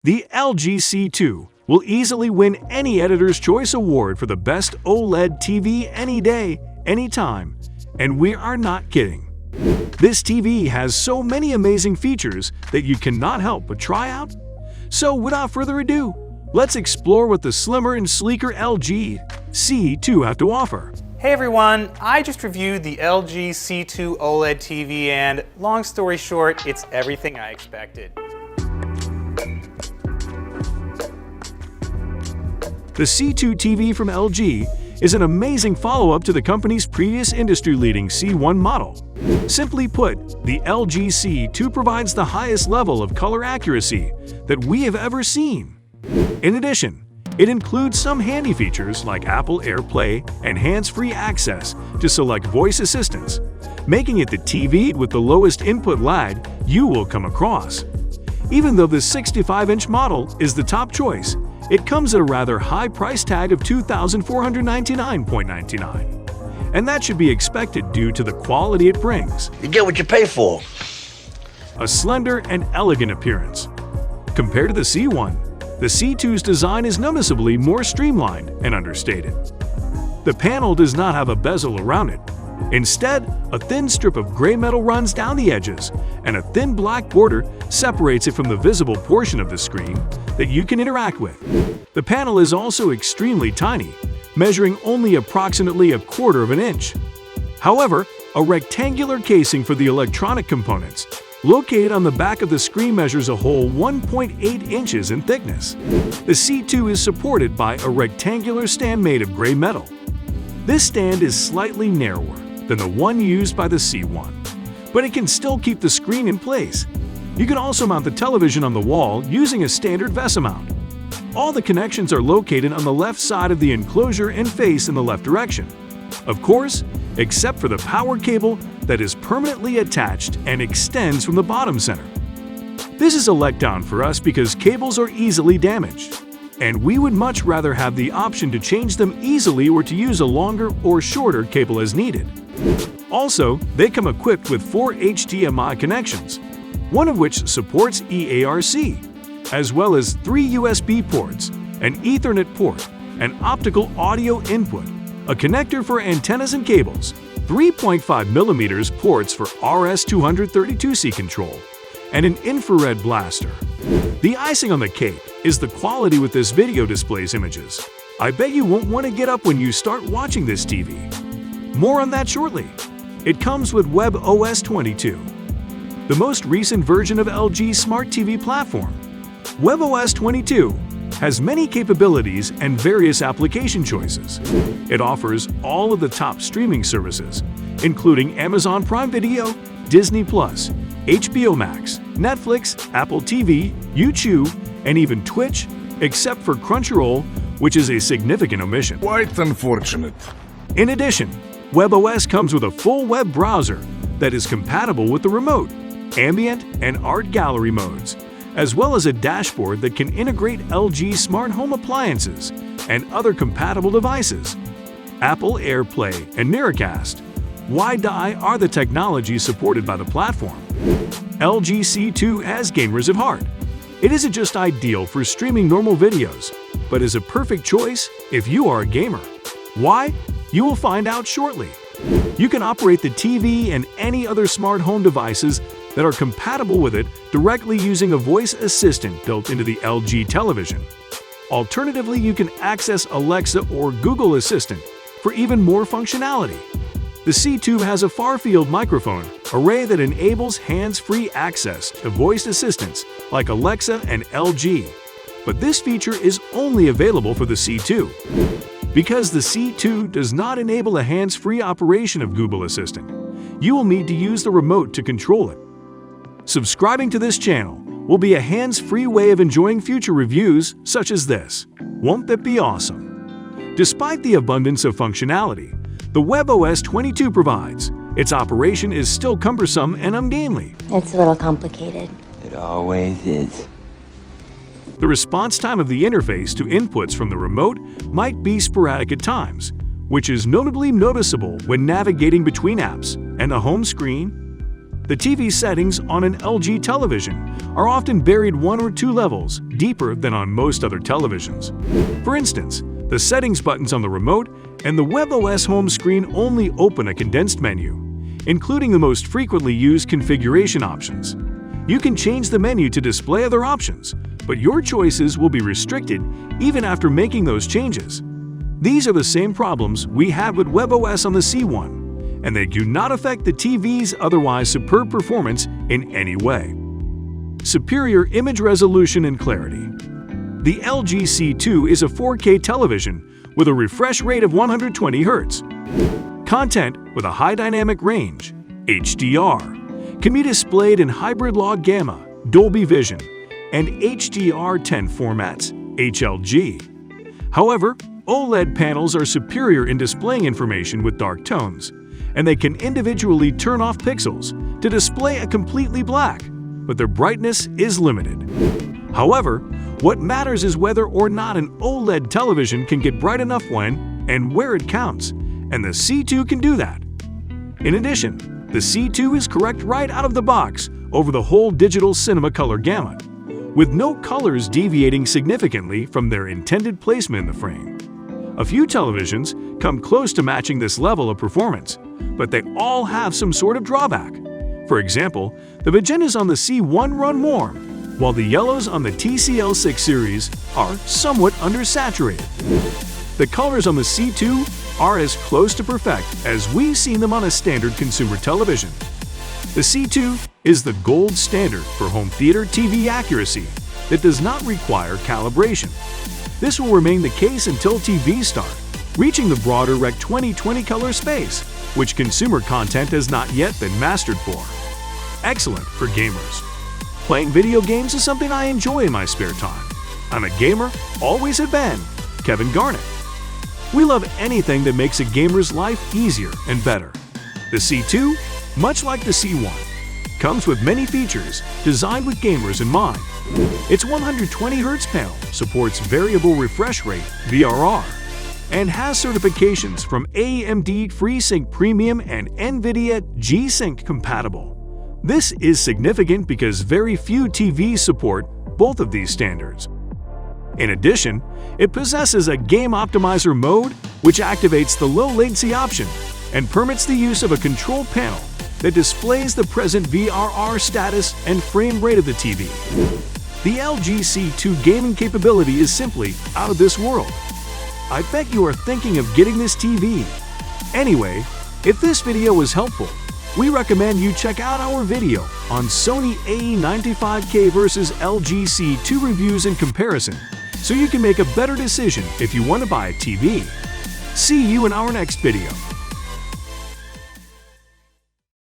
The LG C2 will easily win any Editor's Choice Award for the best OLED TV any day, anytime, and we are not kidding. This TV has so many amazing features that you cannot help but try out. So without further ado, let's explore what the slimmer and sleeker LG C2 have to offer. Hey everyone, I just reviewed the LG C2 OLED TV and, long story short, it's everything I expected. The C2 TV from LG is an amazing follow-up to the company's previous industry-leading C1 model. Simply put, the LG C2 provides the highest level of color accuracy that we have ever seen. In addition, it includes some handy features like Apple AirPlay and hands-free access to select voice assistants, making it the TV with the lowest input lag you will come across. Even though the 65-inch model is the top choice, it comes at a rather high price tag of $2,499.99. And that should be expected due to the quality it brings. You get what you pay for. A slender and elegant appearance. Compared to the C1, the C2's design is noticeably more streamlined and understated. The panel does not have a bezel around it. Instead, a thin strip of gray metal runs down the edges, and a thin black border separates it from the visible portion of the screen that you can interact with. The panel is also extremely tiny, measuring only approximately 1/4 inch. However, a rectangular casing for the electronic components located on the back of the screen measures a whole 1.8 inches in thickness. The C2 is supported by a rectangular stand made of gray metal. This stand is slightly narrower than the one used by the C1, but it can still keep the screen in place. You can also mount the television on the wall using a standard VESA mount. All the connections are located on the left side of the enclosure and face in the left direction. Of course, except for the power cable that is permanently attached and extends from the bottom center. This is a letdown for us because cables are easily damaged, and we would much rather have the option to change them easily or to use a longer or shorter cable as needed. Also, they come equipped with 4 HDMI connections, one of which supports EARC, as well as 3 USB ports, an Ethernet port, an optical audio input, a connector for antennas and cables, 3.5mm ports for RS-232C control, and an infrared blaster. The icing on the cake is the quality with this video displays images. I bet you won't want to get up when you start watching this TV. More on that shortly. It comes with WebOS 22, the most recent version of LG's smart TV platform. WebOS 22 has many capabilities and various application choices. It offers all of the top streaming services, including Amazon Prime Video, Disney+, HBO Max, Netflix, Apple TV, YouTube, and even Twitch, except for Crunchyroll, which is a significant omission. Quite unfortunate. In addition, WebOS comes with a full web browser that is compatible with the remote, ambient, and art gallery modes, as well as a dashboard that can integrate LG smart home appliances and other compatible devices. Apple AirPlay and Miracast Wi-Fi are the technologies supported by the platform. LG C2 has gamers at heart. It isn't just ideal for streaming normal videos, but is a perfect choice if you are a gamer. Why? You will find out shortly. You can operate the TV and any other smart home devices that are compatible with it directly using a voice assistant built into the LG television. Alternatively, you can access Alexa or Google Assistant for even more functionality. The C2 has a far-field microphone array that enables hands-free access to voice assistants like Alexa and LG. But this feature is only available for the C2. Because the C2 does not enable a hands-free operation of Google Assistant, you will need to use the remote to control it. Subscribing to this channel will be a hands-free way of enjoying future reviews such as this. Won't that be awesome? Despite the abundance of functionality the WebOS 22 provides, its operation is still cumbersome and ungainly. It's a little complicated. It always is. The response time of the interface to inputs from the remote might be sporadic at times, which is notably noticeable when navigating between apps and the home screen. The TV settings on an LG television are often buried 1 or 2 levels deeper than on most other televisions. For instance, the settings buttons on the remote and the WebOS home screen only open a condensed menu, including the most frequently used configuration options. You can change the menu to display other options, but your choices will be restricted even after making those changes. These are the same problems we had with WebOS on the C1, and they do not affect the TV's otherwise superb performance in any way. Superior image resolution and clarity. The LG C2 is a 4K television with a refresh rate of 120 Hz. Content with a high dynamic range, HDR, can be displayed in hybrid log gamma, Dolby Vision, and HDR10 formats, HLG. However, OLED panels are superior in displaying information with dark tones, and they can individually turn off pixels to display a completely black, but their brightness is limited. However, what matters is whether or not an OLED television can get bright enough when and where it counts, and the C2 can do that. In addition, the C2 is correct right out of the box over the whole digital cinema color gamut, with no colors deviating significantly from their intended placement in the frame. A few televisions come close to matching this level of performance, but they all have some sort of drawback. For example, the magentas on the C1 run warm, while the yellows on the TCL6 series are somewhat undersaturated. The colors on the C2 are as close to perfect as we've seen them on a standard consumer television. The C2 is the gold standard for home theater TV accuracy that does not require calibration. This will remain the case until TVs start reaching the broader Rec 2020 color space, which consumer content has not yet been mastered for. Excellent for gamers. Playing video games is something I enjoy in my spare time. I'm a gamer, always have been. Kevin Garnett. We love anything that makes a gamer's life easier and better. The C2, much like the C1, comes with many features designed with gamers in mind. Its 120 Hz panel supports variable refresh rate (VRR) and has certifications from AMD FreeSync Premium and NVIDIA G-Sync compatible. This is significant because very few TVs support both of these standards. In addition, it possesses a game optimizer mode which activates the low latency option and permits the use of a control panel that displays the present VRR status and frame rate of the TV. The LG C2 gaming capability is simply out of this world. I bet you are thinking of getting this TV. Anyway, if this video was helpful, we recommend you check out our video on Sony A95K versus LG C2 reviews and comparison, so you can make a better decision if you want to buy a TV. See you in our next video.